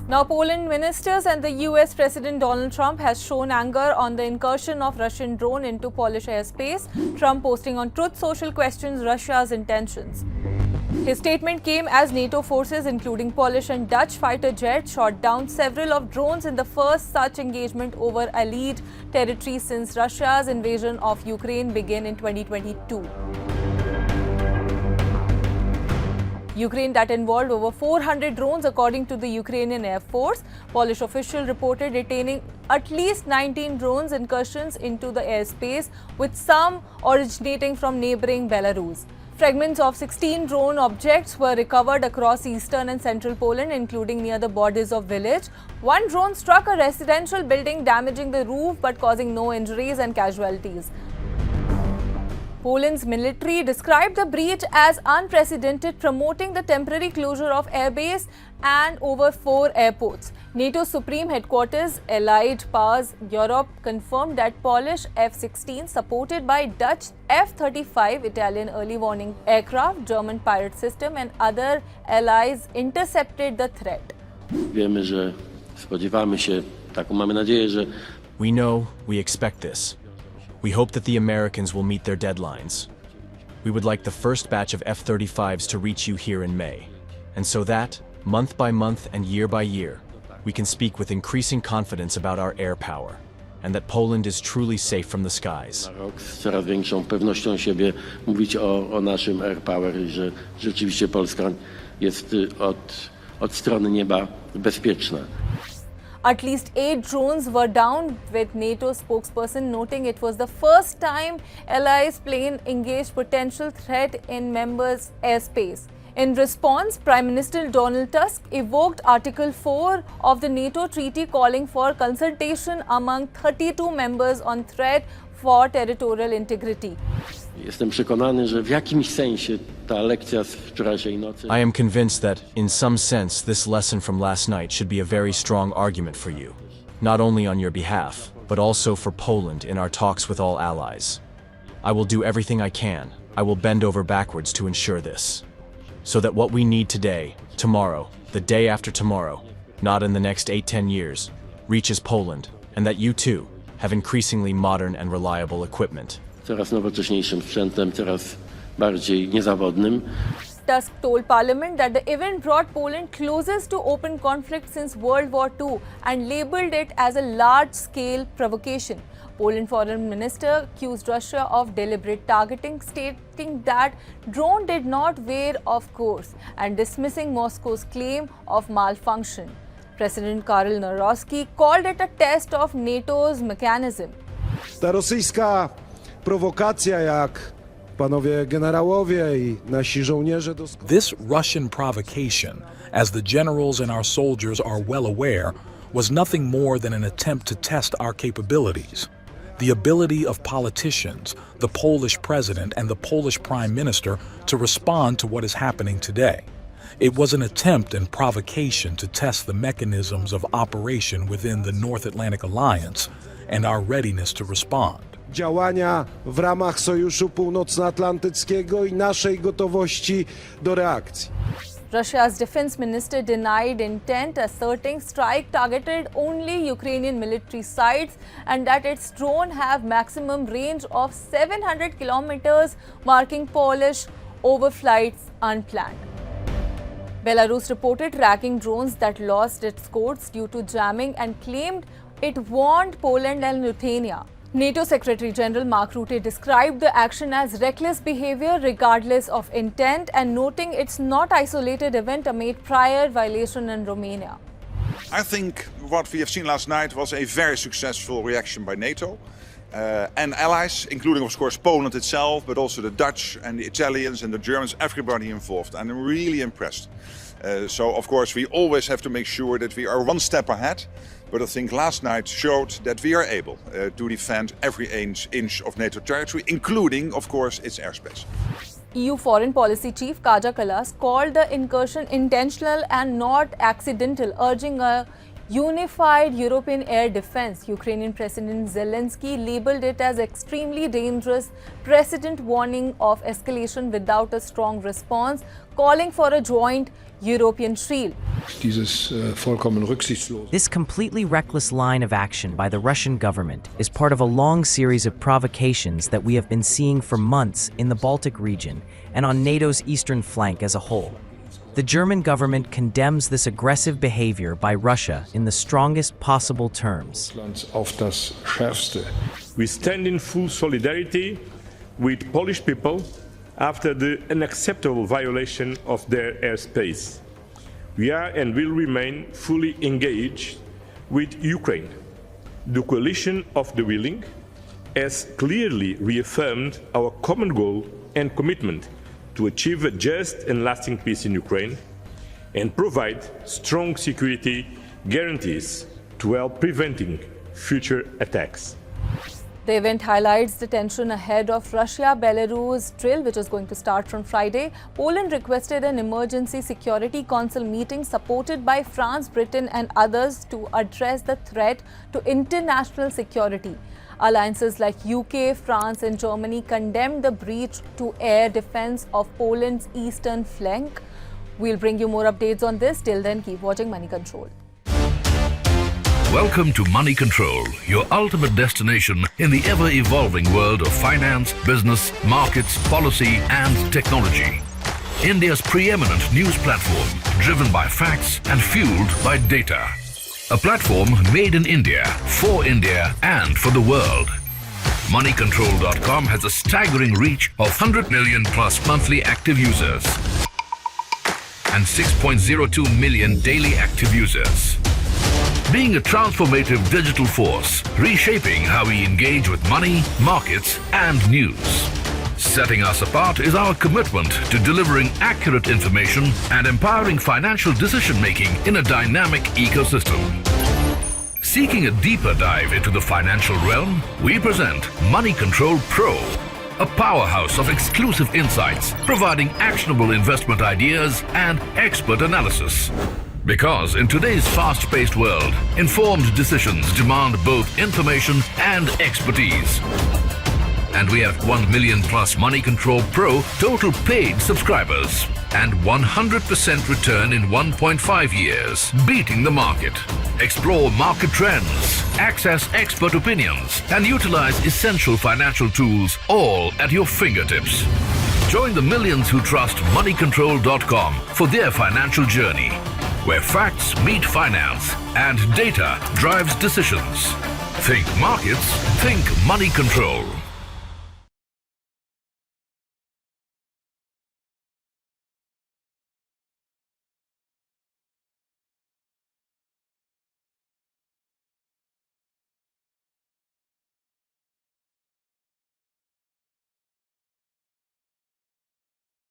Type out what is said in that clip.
Now, Poland ministers and the US President Donald Trump has shown anger on the incursion of Russian drone into Polish airspace. Trump posting on Truth Social questions Russia's intentions. His statement came as NATO forces, including Polish and Dutch fighter jets, shot down several of drones in the first such engagement over allied territory since Russia's invasion of Ukraine began in 2022. Ukraine that involved over 400 drones according to the Ukrainian Air Force. Polish official reported detaining at least 19 drones incursions into the airspace, with some originating from neighboring Belarus. Fragments of 16 drone objects were recovered across eastern and central Poland, including near the borders of village. One drone struck a residential building, damaging the roof but causing no injuries and casualties. Poland's military described the breach as unprecedented, promoting the temporary closure of airbase and over 4 airports. NATO's supreme headquarters, Allied Powers Europe, confirmed that Polish F-16s, supported by Dutch F-35 Italian early warning aircraft, German Patriot system and other allies intercepted the threat. Wiemy, że spodziewamy się, taką mamy nadzieję, że We know, we expect this. We hope that the Americans will meet their deadlines. We would like the first batch of F-35s to reach you here in May. And so that, month by month and year by year, we can speak with increasing confidence about our air power, and that Poland is truly safe from the skies. za rok z coraz większą pewnością siebie mówić o naszym air power i że rzeczywiście Polska jest od strony nieba bezpieczna. At least 8 drones were downed, with NATO spokesperson noting it was the first time allies' plane engaged potential threat in members' airspace. In response, Prime Minister Donald Tusk evoked Article 4 of the NATO treaty, calling for consultation among 32 members on threat for territorial integrity. Jestem przekonany, że w jakimś sensie ta lekcja z wczorajszej nocy I am convinced that, in some sense, this lesson from last night should be a very strong argument for you, not only on your behalf, but also for Poland in our talks with all allies. I will do everything I can. I will bend over backwards to ensure this, so that what we need today, tomorrow, the day after tomorrow, not in the next 8-10 years, reaches Poland, and that you too have increasingly modern and reliable equipment. coraz nowocześniejszym sprzętem, coraz bardziej niezawodnym. Tusk told Parliament that the event brought Poland closest to open conflict since World War II and labelled it as a large-scale provocation. Poland Foreign Minister accused Russia of deliberate targeting, stating that drone did not veer off course and dismissing Moscow's claim of malfunction. President Karol Nawrocki called it a test of NATO's mechanism. Ta rosyjska prowokacja, jak panowie generałowie i nasi żołnierze doskonale. This Russian provocation, as the generals and our soldiers are well aware, was nothing more than an attempt to test our capabilities. The ability of politicians, the Polish president and the Polish Prime Minister to respond to what is happening today. It was an attempt and provocation to test the mechanisms of operation within the North Atlantic Alliance and our readiness to respond. Działania w ramach Sojuszu Północnoatlantyckiego i naszej gotowości do reakcji. Russia's defense minister denied intent, asserting strike targeted only Ukrainian military sites and that its drone have maximum range of 700 kilometers, marking Polish overflights unplanned. Belarus reported tracking drones that lost its codes due to jamming and claimed it warned Poland and Lithuania. NATO Secretary General Mark Rutte described the action as reckless behavior regardless of intent and noting it's not isolated event amid prior violation in Romania. I think what we have seen last night was a very successful reaction by NATO and allies, including of course Poland itself, but also the Dutch and the Italians and the Germans, everybody involved. And I'm really impressed. So of course we always have to make sure that we are one step ahead. But I think last night showed that we are able to defend every inch of NATO territory, including, of course, its airspace. EU Foreign Policy Chief Kaja Kallas called the incursion intentional and not accidental, urging a unified European air defense. Ukrainian President Zelenskyy labeled it as extremely dangerous, precedent warning of escalation without a strong response, calling for a joint European shield. This completely reckless line of action by the Russian government is part of a long series of provocations that we have been seeing for months in the Baltic region and on NATO's eastern flank as a whole. The German government condemns this aggressive behavior by Russia in the strongest possible terms. We stand in full solidarity with Polish people after the unacceptable violation of their airspace. We are and will remain fully engaged with Ukraine. The coalition of the willing has clearly reaffirmed our common goal and commitment to achieve a just and lasting peace in Ukraine and provide strong security guarantees to help preventing future attacks. The event highlights the tension ahead of Russia-Belarus drill, which is going to start from Friday. Poland requested an emergency security council meeting supported by France, Britain and others to address the threat to international security. Alliances like UK, France and Germany condemned the breach to air defense of Poland's eastern flank. We'll bring you more updates on this. Till then, keep watching Money Control. Welcome to Money Control, your ultimate destination in the ever-evolving world of finance, business, markets, policy and technology. India's preeminent news platform, driven by facts and fueled by data. A platform made in India, for India and for the world. Moneycontrol.com has a staggering reach of 100 million plus monthly active users and 6.02 million daily active users. Being a transformative digital force, reshaping how we engage with money, markets and news. Setting us apart is our commitment to delivering accurate information and empowering financial decision-making in a dynamic ecosystem. Seeking a deeper dive into the financial realm, we present Money Control Pro, a powerhouse of exclusive insights, providing actionable investment ideas and expert analysis. Because in today's fast-paced world, informed decisions demand both information and expertise. And we have 1 million plus Money Control Pro total paid subscribers and 100% return in 1.5 years, beating the market. Explore market trends, access expert opinions, and utilize essential financial tools all at your fingertips. Join the millions who trust moneycontrol.com for their financial journey, where facts meet finance and data drives decisions. Think markets, think Money Control.